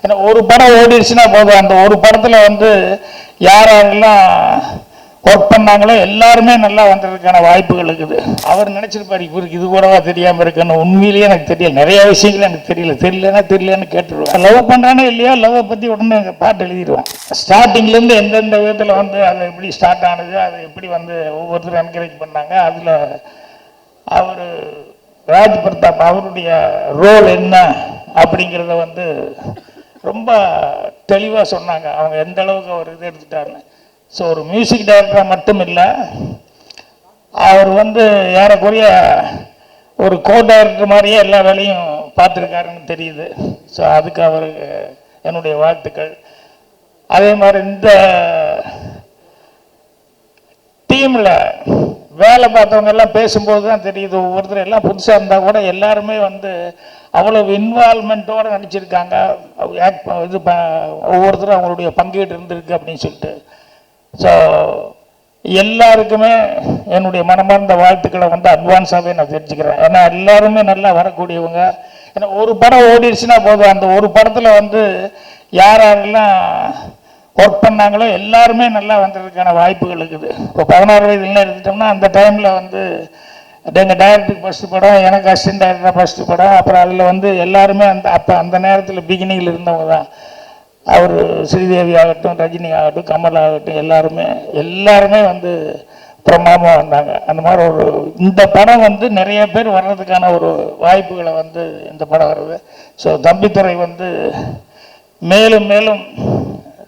ஏன்னா ஒரு படம் ஓடிடுச்சுன்னா போதும், அந்த ஒரு படத்துல யாரெல்லாம் ஒர்க் பண்ணாங்களோ எல்லாருமே நல்லா வந்ததுக்கான வாய்ப்புகள் இருக்குது. அவர் நினைச்சிருப்பாரு இவருக்கு இது கூடவா தெரியாம இருக்குன்னு. உண்மையிலேயே எனக்கு தெரியல, நிறைய விஷயங்கள் எனக்கு தெரியலன்னு கேட்டுருவேன். லவ் பண்றானே இல்லையோ, லவ் பத்தி உடனே பாட்டு எழுதிடுவேன். ஸ்டார்டிங்ல இருந்து எந்தெந்த விதத்துல அது எப்படி ஸ்டார்ட் ஆனது, அதை எப்படி ஒவ்வொருத்தரும் என்கரேஜ் பண்ணாங்க, அதுல அவர் ராஜ் பிரதாப் அவருடைய ரோல் என்ன அப்படிங்கிறத ரொம்ப தெளிவாக சொன்னாங்க. அவங்க எந்த அளவுக்கு அவர் இது எடுத்துட்டாருன்னு. ஸோ ஒரு மியூசிக் டைரக்டராக மட்டும் இல்லை, அவர் ஏறக்குறைய ஒரு கோ டைரக்டர் மாதிரியே எல்லா வேலையும் பார்த்துருக்காருன்னு தெரியுது. ஸோ அதுக்கு அவருக்கு என்னுடைய வாழ்த்துக்கள். அதே மாதிரி இந்த டீமில் வேலை பார்த்தவங்க எல்லாம் பேசும்போது தான் தெரியுது, ஒவ்வொருத்தர் எல்லாம் புதுசாக இருந்தால் கூட எல்லாருமே அவ்வளவு இன்வால்மெண்ட்டோடு நடிச்சிருக்காங்க. இது ஒவ்வொருத்தரும் அவங்களுடைய பங்கீடு இருந்திருக்கு அப்படின்னு சொல்லிட்டு. ஸோ எல்லாருக்குமே என்னுடைய மனமார்ந்த வாழ்த்துக்களை அட்வான்ஸாகவே நான் தெரிஞ்சுக்கிறேன். ஏன்னா எல்லாருமே நல்லா வரக்கூடியவங்க. ஏன்னா ஒரு படம் ஓடிடுச்சுன்னா போதும், அந்த ஒரு படத்தில் யாரெல்லாம் ஒர்க் பண்ணாங்களோ எல்லாருமே நல்லா வந்ததுக்கான வாய்ப்புகள் இருக்குது. இப்போ 16 வயதுலாம் எடுத்துட்டோம்னா அந்த டைமில் எங்கள் டைரக்டருக்கு ஃபஸ்ட்டு படம், எனக்கு அசிஸ்டன்ட் டைரக்டராக ஃபஸ்ட்டு படம். அப்புறம் அதில் எல்லாருமே அந்த நேரத்தில் பிகினிங்கில் இருந்தவங்க தான். அவர் ஸ்ரீதேவி ஆகட்டும், ரஜினி ஆகட்டும், கமல் ஆகட்டும், எல்லாருமே பிரமாதமாக வந்தாங்க. அந்த மாதிரி இந்த படம் நிறைய பேர் வர்றதுக்கான ஒரு வாய்ப்புகளை இந்த படம் வருது. ஸோ தம்பித்துறை மேலும் மேலும்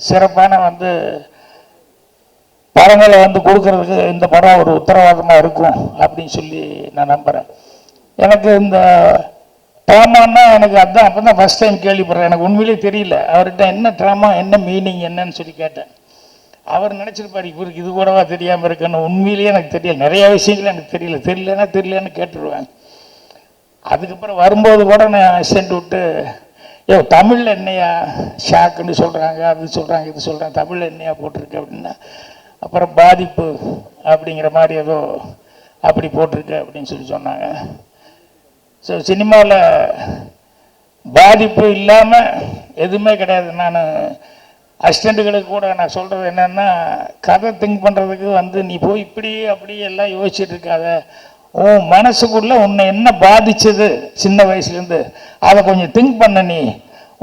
சிறப்பான படங்களை கொடுக்கறதுக்கு இந்த படம் ஒரு உத்தரவாதமாக இருக்கும் அப்படின்னு சொல்லி நான் நம்புகிறேன். எனக்கு இந்த ட்ராமான்னா அதுதான் அப்போ தான் ஃபஸ்ட் டைம் கேள்விப்படுறேன். எனக்கு உண்மையிலே தெரியல அவர்கிட்ட என்ன ட்ராமா, என்ன மீனிங் என்னன்னு சொல்லி கேட்டேன். அவர் நினச்சிருப்பார் இவருக்கு இது கூடவா தெரியாமல் இருக்குன்னு. உண்மையிலேயே எனக்கு தெரியல, நிறைய விஷயங்கள் எனக்கு தெரியலன்னு கேட்டுருவேன். அதுக்கப்புறம் வரும்போது கூட நான் சென்று விட்டு, தமிழில் என்னையா ஷாக்குன்னு சொல்கிறாங்க, அது சொல்கிறாங்க, இது சொல்கிறாங்க, தமிழில் என்னையா போட்டிருக்கு அப்படின்னா, அப்புறம் பாதிப்பு அப்படிங்கிற மாதிரி ஏதோ அப்படி போட்டிருக்கு அப்படின்னு சொல்லி சொன்னாங்க. ஸோ சினிமாவில் பாதிப்பு இல்லாமல் எதுவுமே கிடையாது. நான் அசிஸ்டண்ட்டுகளுக்கு கூட நான் சொல்கிறது என்னென்னா, கதை திங்க் பண்ணுறதுக்கு நீ போய் இப்படி அப்படி எல்லாம் யோசிச்சுட்டு இருக்காத. உன் மனசுக்குள்ளே உன்னை என்ன பாதிச்சது சின்ன வயசுலேருந்து அதை கொஞ்சம் திங்க் பண்ண. நீ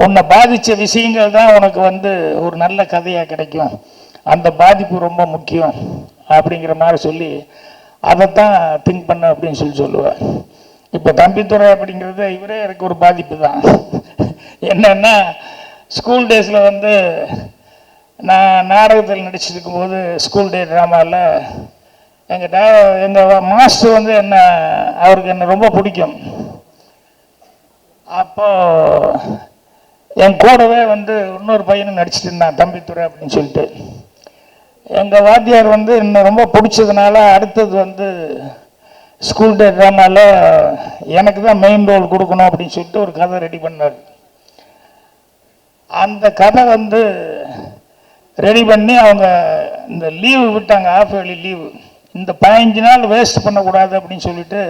உன்னை பாதித்த விஷயங்கள் தான் உனக்கு ஒரு நல்ல கதையாக கிடைக்கும். அந்த பாதிப்பு ரொம்ப முக்கியம் அப்படிங்கிற மாதிரி சொல்லி அதைத்தான் திங்க் பண்ண அப்படின்னு சொல்லுவேன். இப்போ தம்பித்துறை அப்படிங்கிறது இவரே எனக்கு ஒரு பாதிப்பு தான். என்னென்னா ஸ்கூல் டேஸில் நான் நாடகத்தில் நடிச்சிருக்கும் போது ஸ்கூல் டே ட்ராமாவில் எங்கள் மாஸ்டர் அவருக்கு என்ன ரொம்ப பிடிக்கும். அப்போது என் கூடவே இன்னொரு பையனும் நடிச்சிட்டு இருந்தான் தம்பித்துறை அப்படின்னு சொல்லிட்டு. எங்கள் வாத்தியார் என்னை ரொம்ப பிடிச்சதுனால அடுத்தது ஸ்கூல் டே ட்ராமாவில் எனக்கு தான் மெயின் ரோல் கொடுக்கணும் அப்படின்னு சொல்லிட்டு ஒரு கதை ரெடி பண்ணார். அந்த கதை ரெடி பண்ணி அவங்க இந்த லீவு விட்டாங்க, ஆஃப் இயர்லி லீவு. இந்த 15 நாள் வேஸ்ட் பண்ணக்கூடாது அப்படின்னு சொல்லிட்டு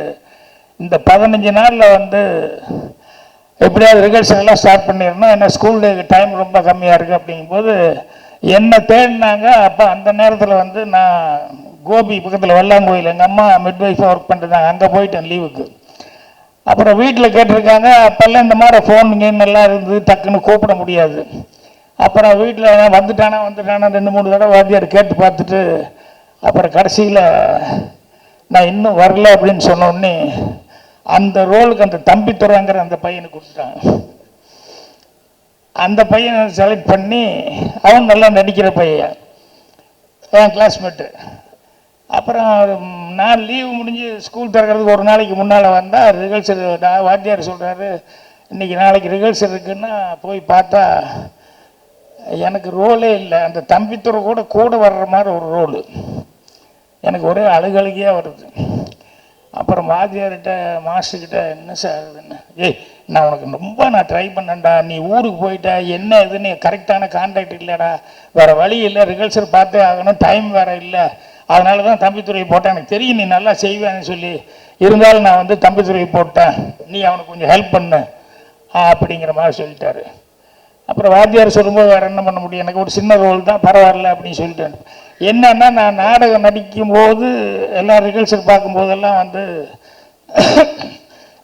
இந்த 15 நாளில் எப்படியாவது ரிஹர்சல் எல்லாம் ஸ்டார்ட் பண்ணிடணும். ஏன்னா ஸ்கூல் டே டைம் ரொம்ப கம்மியாக இருக்குது அப்படிங்கும்போது என்னை தேடினாங்க. அப்போ அந்த நேரத்தில் நான் கோபி பக்கத்தில் வெள்ளாங்கோயில் எங்கள் அம்மா மிட்வைஃபாக ஒர்க் பண்ணிருந்தாங்க, அங்கே போயிட்டேன் லீவுக்கு. அப்புறம் வீட்டில் கேட்டிருக்காங்க. அப்போல்லாம் இந்த மாதிரி ஃபோன் கேம் எல்லாம் இருந்து டக்குன்னு கூப்பிட முடியாது. அப்புறம் வீட்டில் வந்துட்டானா 2-3 தடவை வாத்தியார் கேட்டு பார்த்துட்டு அப்புறம் கடைசியில் நான் இன்னும் வரல அப்படின்னு சொன்னோடனே அந்த ரோலுக்கு அந்த தம்பித்துறைங்கிற அந்த பையனுக்கு கொடுத்துட்டாங்க. அந்த பையனை செலக்ட் பண்ணி அவன் நல்லா நடிக்கிற பையன், என் கிளாஸ்மேட்டு. அப்புறம் நான் லீவு முடிஞ்சு ஸ்கூல் திறக்கிறதுக்கு ஒரு நாளைக்கு முன்னால் வந்தால் ரிஹர்சல் வாத்தியார் சொல்கிறாரு, இன்றைக்கி நாளைக்கு ரிஹர்சல் இருக்குன்னா போய் பார்த்தா எனக்கு ரோலே இல்லை. அந்த தம்பித்துறை கூட வர்ற மாதிரி ஒரு ரோலு. எனக்கு ஒரே அழுகழுகியாக வருது. அப்புறம் வாத்தியார்கிட்ட மாஸ்டர்கிட்ட என்ன சார் என்ன, நான் உனக்கு நான் ட்ரை பண்ணேன்டா, நீ ஊருக்கு போயிட்டா என்ன இதுன்னு கரெக்டான கான்டாக்ட் இல்லைடா, வேறு வழி இல்லை, ரிஹர்சல் பார்த்தே ஆகணும், டைம் வேறு இல்லை, அதனால தான் தம்பித்துறையை போட்டேன், எனக்கு தெரியும் நீ நல்லா செய்வேன்னு சொல்லி, இருந்தாலும் நான் தம்பித்துறையை போட்டேன், நீ அவனுக்கு கொஞ்சம் ஹெல்ப் பண்ணு அப்படிங்கிற மாதிரி சொல்லிட்டாரு. அப்புறம் வாத்தியார் சொல்லும்போது வேறு என்ன பண்ண முடியும், எனக்கு ஒரு சின்ன ரோல் தான் பரவாயில்ல அப்படின்னு சொல்லிட்டு என்னன்னா, நான் நாடகம் நடிக்கும்போது எல்லா ரிஹர்சல் பார்க்கும்போதெல்லாம் வந்து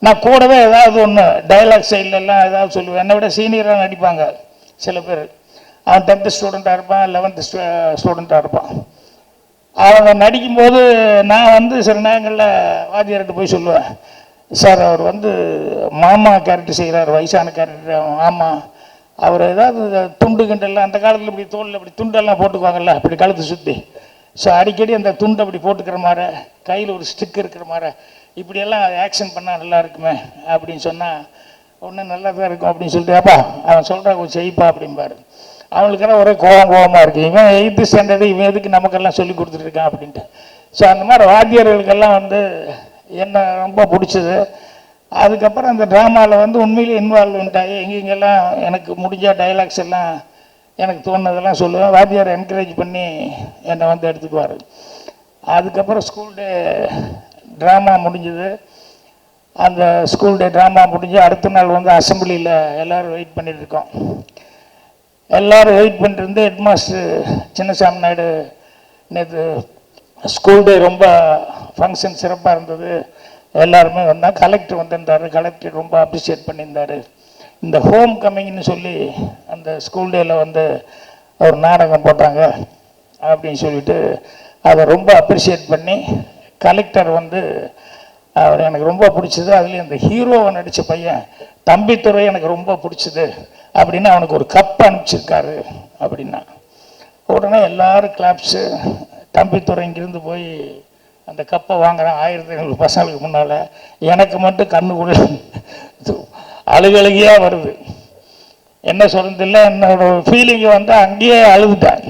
நான் கூடவே ஏதாவது ஒன்று டைலாக் சைட்லெல்லாம் ஏதாவது சொல்லுவேன். என்னை விட சீனியராக நடிப்பாங்க சில பேர். அவன் 10th ஸ்டூடெண்ட்டாக இருப்பான், 11th ஸ்டூடெண்ட்டாக இருப்பான். அவங்க நடிக்கும்போது நான் வந்து சில நேரங்களில் வாத்தியார்கிட்ட போய் சொல்லுவேன், சார் அவர் வந்து மாமா கேரக்டர் செய்கிறார், வயசான கேரக்டர். ஆமாம், அவர் ஏதாவது துண்டு கிண்டெல்லாம் அந்த காலத்தில் இப்படி தோளில் இப்படி துண்டெல்லாம் போட்டுக்குவாங்கல்ல, அப்படி கழுத்து சுற்றி. ஸோ அடிக்கடி அந்த துண்டு அப்படி போட்டுக்கிற மாதிரி, கையில் ஒரு ஸ்டிக் இருக்கிற மாதிரி, இப்படியெல்லாம் ஆக்ஷன் பண்ணால் நல்லா இருக்குமே அப்படின்னு சொன்னால் ஒன்றும் நல்லா தான் இருக்கும் அப்படின்னு சொல்லிட்டு, அப்பா அவன் சொல்கிறா கொஞ்சம் செய்ப்பா அப்படிம்பாரு. அவங்களுக்கெல்லாம் ஒரே கோபமாக இருக்குது, இவன் 8th ஸ்டாண்டர்டு இவன் எதுக்கு நமக்கெல்லாம் சொல்லி கொடுத்துட்ருக்கான் அப்படின்ட்டு. ஸோ அந்த மாதிரி வாத்தியார்களுக்கெல்லாம் வந்து என்ன ரொம்ப பிடிச்சது. அதுக்கப்புறம் அந்த ட்ராமாவில் வந்து உண்மையிலே இன்வால்வ்மெண்ட் ஆகி எங்கெங்கெல்லாம் எனக்கு முடிஞ்ச டைலாக்ஸ் எல்லாம் எனக்கு தோணுனதெல்லாம் சொல்லுவேன். வாத்தியார் என்கரேஜ் பண்ணி என்னை வந்து எடுத்துக்குவார். அதுக்கப்புறம் ஸ்கூல் டே ட்ராமா முடிஞ்சது. அந்த ஸ்கூல் டே ட்ராமா முடிஞ்சு அடுத்த நாள் வந்து அசம்பிளியில் எல்லோரும் வெயிட் பண்ணிகிட்ருக்கோம். எல்லோரும் வெயிட் பண்ணிட்டு ஹெட் மாஸ்டர் சின்னசாமி நாயுடு, நேற்று ஸ்கூல் டே ரொம்ப ஃபங்க்ஷன் சிறப்பாக இருந்தது, எல்லாருமே வந்தால் கலெக்டர் வந்திருந்தார், கலெக்டர் ரொம்ப அப்ரிஷியேட் பண்ணியிருந்தார். இந்த ஹோம் கம்மிங்னு சொல்லி அந்த ஸ்கூல் டேயில் வந்து ஒரு நாடகம் போட்டாங்க அப்படின்னு சொல்லிட்டு அதை ரொம்ப அப்ரிஷியேட் பண்ணி கலெக்டர் வந்து அவர் எனக்கு ரொம்ப பிடிச்சது, அதுலேயும் அந்த ஹீரோவை நடித்த பையன் தம்பித்துறை எனக்கு ரொம்ப பிடிச்சது அப்படின்னு அவனுக்கு ஒரு கப் அனுப்பிச்சிருக்காரு அப்படின்னா உடனே எல்லோரும் கிளாப்ஸு. தம்பித்துறை இங்கிருந்து போய் அந்த கப்பை வாங்குறேன் 1500 பசங்களுக்கு முன்னால். எனக்கு மட்டும் கண்ணுக்குள்ள அழுகழுகியாக வருது. என்ன சொல்கிறதில்ல, என்னோட ஃபீலிங்கை வந்து அங்கேயே அழுதுட்டேன்.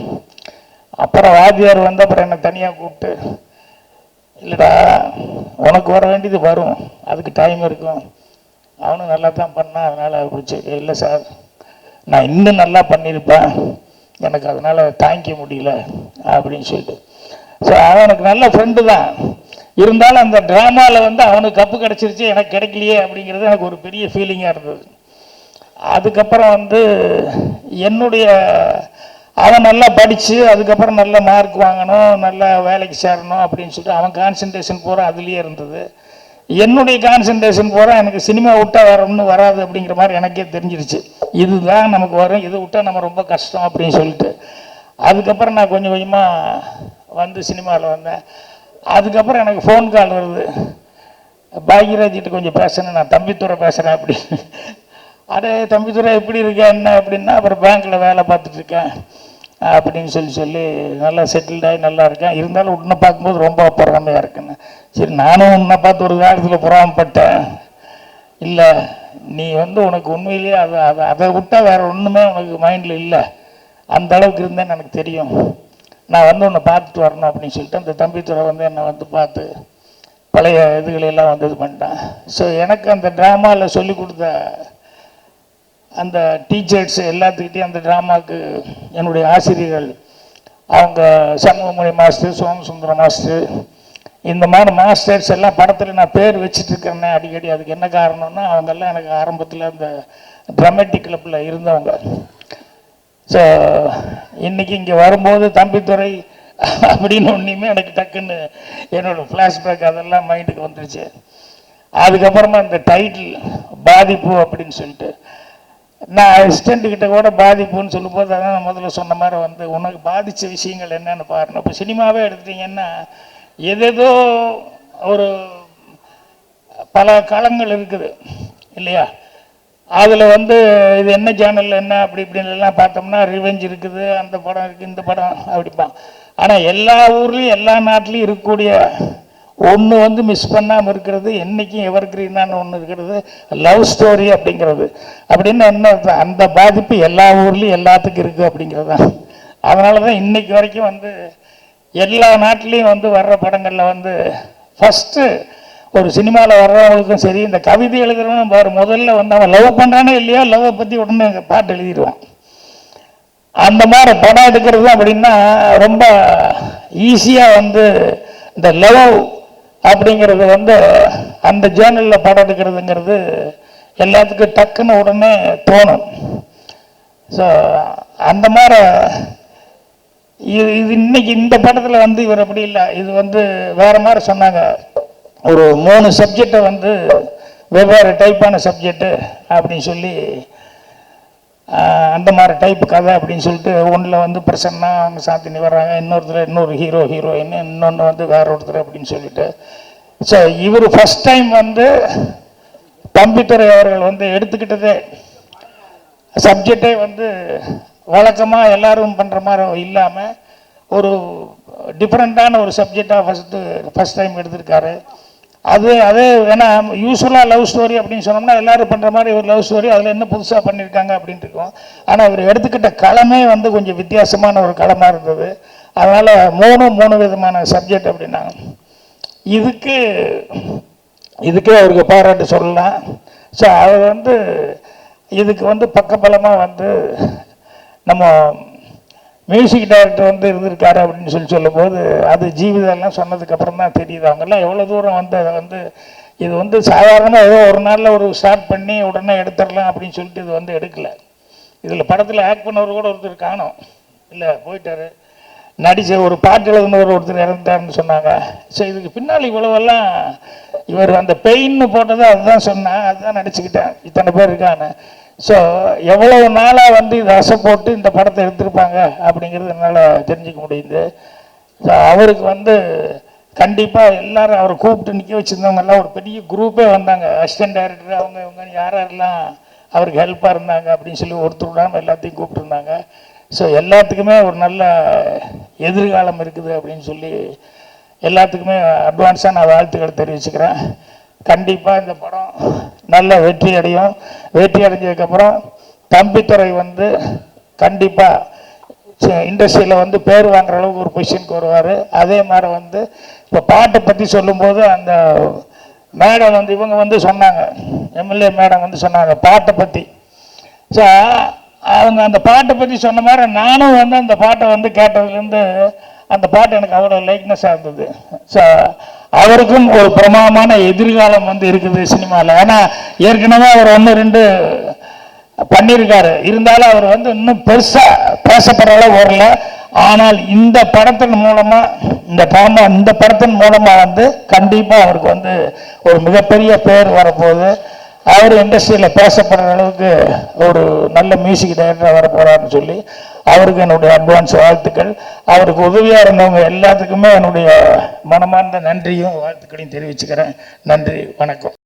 அப்புறம் வாத்தியார் வந்து அப்புறம் என்னை தனியாக கூப்பிட்டு, இல்லைடா உனக்கு வர வேண்டியது வரும், அதுக்கு டைம் இருக்கும், அவனும் நல்லா தான் பண்ணான், அதனால் பிடிச்சி. இல்லை சார், நான் இன்னும் நல்லா பண்ணியிருப்பேன், எனக்கு அதனால் தாங்கிக்க முடியல அப்படின்னு சொல்லிட்டு. ஸோ அவன் எனக்கு நல்ல ஃப்ரெண்டு தான், இருந்தாலும் அந்த ட்ராமாவில் வந்து அவனுக்கு கப்பு கிடச்சிருச்சு, எனக்கு கிடைக்கலையே அப்படிங்கிறது எனக்கு ஒரு பெரிய ஃபீலிங்காக இருந்தது. அதுக்கப்புறம் வந்து என்னுடைய அவன் நல்லா படித்து அதுக்கப்புறம் நல்ல மார்க் வாங்கணும், நல்லா வேலைக்கு சேரணும் அப்படின்னு சொல்லிட்டு அவன் கான்சன்ட்ரேஷன் பூரா அதுலேயே இருந்தது. என்னுடைய கான்சன்ட்ரேஷன் பூரா எனக்கு சினிமா விட்டால் வேறு ஒன்றும் வராது அப்படிங்கிற மாதிரி எனக்கே தெரிஞ்சிருச்சு. இதுதான் நமக்கு வரும், இது விட்டால் நம்ம ரொம்ப கஷ்டம் அப்படின்னு சொல்லிட்டு அதுக்கப்புறம் நான் கொஞ்சம் கொஞ்சமாக வந்து சினிமாவில் வந்தேன். அதுக்கப்புறம் எனக்கு ஃபோன் கால் வருது, பாக்யராஜிட்ட கொஞ்சம் பேசணும், நான் தம்பித்துறை பேசுகிறேன் அப்படி. அடே தம்பித்துறை எப்படி இருக்கேன் என்ன அப்படின்னா, அப்புறம் பேங்க்கில் வேலை பார்த்துட்ருக்கேன் அப்படின்னு சொல்லி நல்லா செட்டில்டாகி நல்லா இருக்கேன், இருந்தாலும் உன்னை பார்க்கும்போது ரொம்ப பொறாமையாக இருக்குன்னு. சரி, நானும் உன்னை பார்த்து ஒரு காலத்தில் பொறாமப்பட்டேன். இல்லை, நீ வந்து உனக்கு உண்மையிலேயே அதை விட்டால் வேறு ஒன்றுமே உனக்கு மைண்டில் இல்லை, அந்த அளவுக்கு இருந்தேன்னு எனக்கு தெரியும், நான் வந்து உன்னை பார்த்துட்டு வரணும் அப்படின்னு சொல்லிட்டு அந்த தம்பித்துறை வந்து என்னை வந்து பார்த்து பழைய இதுகளெல்லாம் வந்து இது பண்ணிட்டேன். ஸோ எனக்கு அந்த ட்ராமாவில் சொல்லி கொடுத்த அந்த டீச்சர்ஸ் எல்லாத்துக்கிட்டையும் அந்த ட்ராமாவுக்கு என்னுடைய ஆசிரியர்கள், அவங்க சண்முகமணி மாஸ்டர், சோமசுந்தரம் மாஸ்டர், இந்த மாதிரி மாஸ்டர்ஸ் எல்லாம் படத்தில் நான் பேர் வச்சுட்ருக்கேன்னே அடிக்கடி. அதுக்கு என்ன காரணம்னா அவங்கெல்லாம் எனக்கு ஆரம்பத்தில் அந்த ட்ராமேட்டிக் கிளப்பில் இருந்தவங்க. ஸோ இன்றைக்கி இங்கே வரும்போது தம்பித்துறை அப்படின்னு ஒன்றையுமே எனக்கு டக்குன்னு என்னோடய ஃப்ளாஷ்பேக் அதெல்லாம் மைண்டுக்கு வந்துருச்சு. அதுக்கப்புறமா இந்த டைட்டில் பாதிப்பு அப்படின்னு சொல்லிட்டு நான் அசிஸ்டண்ட்டுக்கிட்ட கூட பாதிப்புன்னு சொல்லும்போது அதான் நான் முதல்ல சொன்ன மாதிரி வந்து உனக்கு பாதித்த விஷயங்கள் என்னென்னு பாருங்கள். இப்போ சினிமாவே எடுத்துட்டிங்கன்னா எதேதோ ஒரு பல களங்கள் இருக்குது இல்லையா, அதில் வந்து இது என்ன சேனலில் என்ன அப்படி இப்படின்லாம் பார்த்தோம்னா ரிவெஞ்ச் இருக்குது, அந்த படம் இருக்குது, இந்த படம் அப்படிப்பான். ஆனால் எல்லா ஊர்லேயும் எல்லா நாட்டிலையும் இருக்கக்கூடிய ஒன்று வந்து மிஸ் பண்ணாமல் இருக்கிறது, என்றைக்கும் எவர் கிரீனான்னு ஒன்று இருக்கிறது, லவ் ஸ்டோரி அப்படிங்கிறது. அப்படின்னு என்ன அந்த பாதிப்பு எல்லா ஊர்லேயும் எல்லாத்துக்கும் இருக்குது அப்படிங்கிறது தான். அதனால தான் இன்றைக்கு வரைக்கும் வந்து எல்லா நாட்டிலையும் வந்து வர்ற படங்களில் வந்து ஃபஸ்ட்டு ஒரு சினிமாவில் வர்றவங்களுக்கும் சரி, இந்த கவிதை எழுதுறவனும் பாரு, முதல்ல வந்து அவன் லவ் பண்ணுறானே இல்லையோ லவ்வை பற்றி உடனே பாட்டு எழுதிடுவான். அந்த மாதிரி படம் எடுக்கிறது அப்படின்னா ரொம்ப ஈஸியாக வந்து இந்த லவ் அப்படிங்கிறது வந்து அந்த ஜேர்னலில் படம் எடுக்கிறதுங்கிறது எல்லாத்துக்கும் டக்குன்னு உடனே தோணும். ஸோ அந்த மாதிரி இது இன்னைக்கு இந்த படத்தில் வந்து இவர் அப்படி இல்லை. இது வந்து வேற மாதிரி சொன்னாங்க. ஒரு 3 சப்ஜெக்டை வந்து வெவ்வேறு டைப்பான சப்ஜெக்டு அப்படின்னு சொல்லி அந்த மாதிரி டைப் கதை அப்படின்னு சொல்லிட்டு ஒன்றில் வந்து பிரசன்னா அவங்க சாந்தினி வர்றாங்க, இன்னொரு ஹீரோயின், இன்னொன்று வந்து வேற ஒருத்தர் அப்படின்னு சொல்லிட்டு. ஸோ இவர் ஃபஸ்ட் டைம் வந்து தம்பித்துறை அவர்கள் வந்து எடுத்துக்கிட்டதே சப்ஜெக்டே வந்து வழக்கமாக எல்லாரும் பண்ணுற மாதிரி இல்லாமல் ஒரு டிஃப்ரெண்ட்டான ஒரு சப்ஜெக்டாக ஃபஸ்ட் டைம் எடுத்திருக்காரு. அதே ஏன்னா யூஸ்வலாக லவ் ஸ்டோரி அப்படின்னு சொன்னோம்னா எல்லோரும் பண்ணுற மாதிரி ஒரு லவ் ஸ்டோரி, அதில் என்ன புதுசாக பண்ணியிருக்காங்க அப்படின்ட்டு இருக்கும். ஆனால் இவர் எடுத்துக்கிட்ட களமே வந்து கொஞ்சம் வித்தியாசமான ஒரு களமாக இருந்தது. அதனால் 3 விதமான சப்ஜெக்ட் அப்படின்னாங்க. இதுக்கே அவருக்கு பாராட்டு சொல்லலாம். ஸோ அவர் வந்து இதுக்கு வந்து பக்கபலமாக வந்து நம்ம மியூசிக் டைரக்டர் வந்து இருந்திருக்காரு அப்படின்னு சொல்லும்போது அது ஜீவிதெல்லாம் சொன்னதுக்கப்புறம் தான் தெரியுது அவங்கெல்லாம் எவ்வளோ தூரம் வந்து அதை வந்து இது வந்து சாதாரணமாக ஏதோ ஒரு நாளில் ஒரு ஸ்டார்ட் பண்ணி உடனே எடுத்துடலாம் அப்படின்னு சொல்லிட்டு இது வந்து எடுக்கலை. இதில் படத்தில் ஆக்ட் பண்ணவர் கூட ஒருத்தர் காணோம், இல்லை போயிட்டார். நடித்த ஒரு பாட்டு எழுதுனவர் ஒருத்தர் இறந்துட்டாருன்னு சொன்னாங்க. ஸோ இதுக்கு பின்னால் இவ்வளவெல்லாம் இவர் அந்த பெயின்னு போட்டதை அதுதான் சொன்னேன், அதுதான் நடிச்சுக்கிட்டேன், இத்தனை பேர் இருக்கான்னு. ஸோ எவ்வளவு நாளாக வந்து இதை அசை போட்டு இந்த படத்தை எடுத்திருப்பாங்க அப்படிங்கிறது என்னால் தெரிஞ்சுக்க முடியுது. ஸோ அவருக்கு வந்து கண்டிப்பாக எல்லாரும் அவரை கூப்பிட்டு நிற்க வச்சுருந்தவங்க எல்லாம் ஒரு பெரிய குரூப்பே வந்தாங்க. அசிஸ்டன்ட் டைரக்டர் அவங்க இவங்க யாரெல்லாம் அவருக்கு ஹெல்ப்பாக இருந்தாங்க அப்படின்னு சொல்லி ஒருத்தர் விடாமல் எல்லாத்தையும் கூப்பிட்டுருந்தாங்க. ஸோ எல்லாத்துக்குமே ஒரு நல்ல எதிர்காலம் இருக்குது அப்படின்னு சொல்லி எல்லாத்துக்குமே அட்வான்ஸாக நான் வாழ்த்துக்கள் தெரிவிச்சுக்கிறேன். கண்டிப்பாக இந்த படம் நல்ல வெற்றி அடையும். வெற்றி அடைஞ்சதுக்கப்புறம் தம்பித்துறை வந்து கண்டிப்பாக இண்டஸ்ட்ரியில் வந்து பேர் வாங்குற அளவுக்கு ஒரு பொசிஷனுக்கு வருவார். அதே மாதிரி வந்து இப்போ பாட்டை பற்றி சொல்லும்போது அந்த மேடம் வந்து இவங்க வந்து சொன்னாங்க, எம்எல்ஏ மேடம் வந்து சொன்னாங்க பாட்டை பற்றி. ஸோ அவங்க அந்த பாட்டை பற்றி சொன்ன மாதிரி நானும் வந்து அந்த பாட்டை வந்து கேட்டதுலேருந்து அந்த பாட்டு எனக்கு அவ்வளோ லைக்னஸாக இருந்தது. ஸோ அவருக்கும் ஒரு பிரமாதமான எதிர்காலம் வந்து இருக்குது சினிமாவில். ஏன்னா ஏற்கனவே அவர் 1-2 பண்ணியிருக்காரு, இருந்தாலும் அவர் வந்து இன்னும் பெருசாக பேசப்படுற அளவு வரல. ஆனால் இந்த படத்தின் மூலமாக இந்த படத்தின் மூலமாக வந்து கண்டிப்பாக அவருக்கு வந்து ஒரு மிகப்பெரிய பேர் வரப்போகுது. அவர் இண்டஸ்ட்ரியில் பேசப்படுற அளவுக்கு ஒரு நல்ல மியூசிக் டைரக்டராக வரப்போகிறாருன்னு சொல்லி அவருக்கு என்னுடைய அட்வான்ஸ் வாழ்த்துக்கள். அவருக்கு உதவியாக இருந்தவங்க எல்லாத்துக்குமே என்னுடைய மனமார்ந்த நன்றியும் வாழ்த்துக்களையும் தெரிவிச்சுக்கிறேன். நன்றி, வணக்கம்.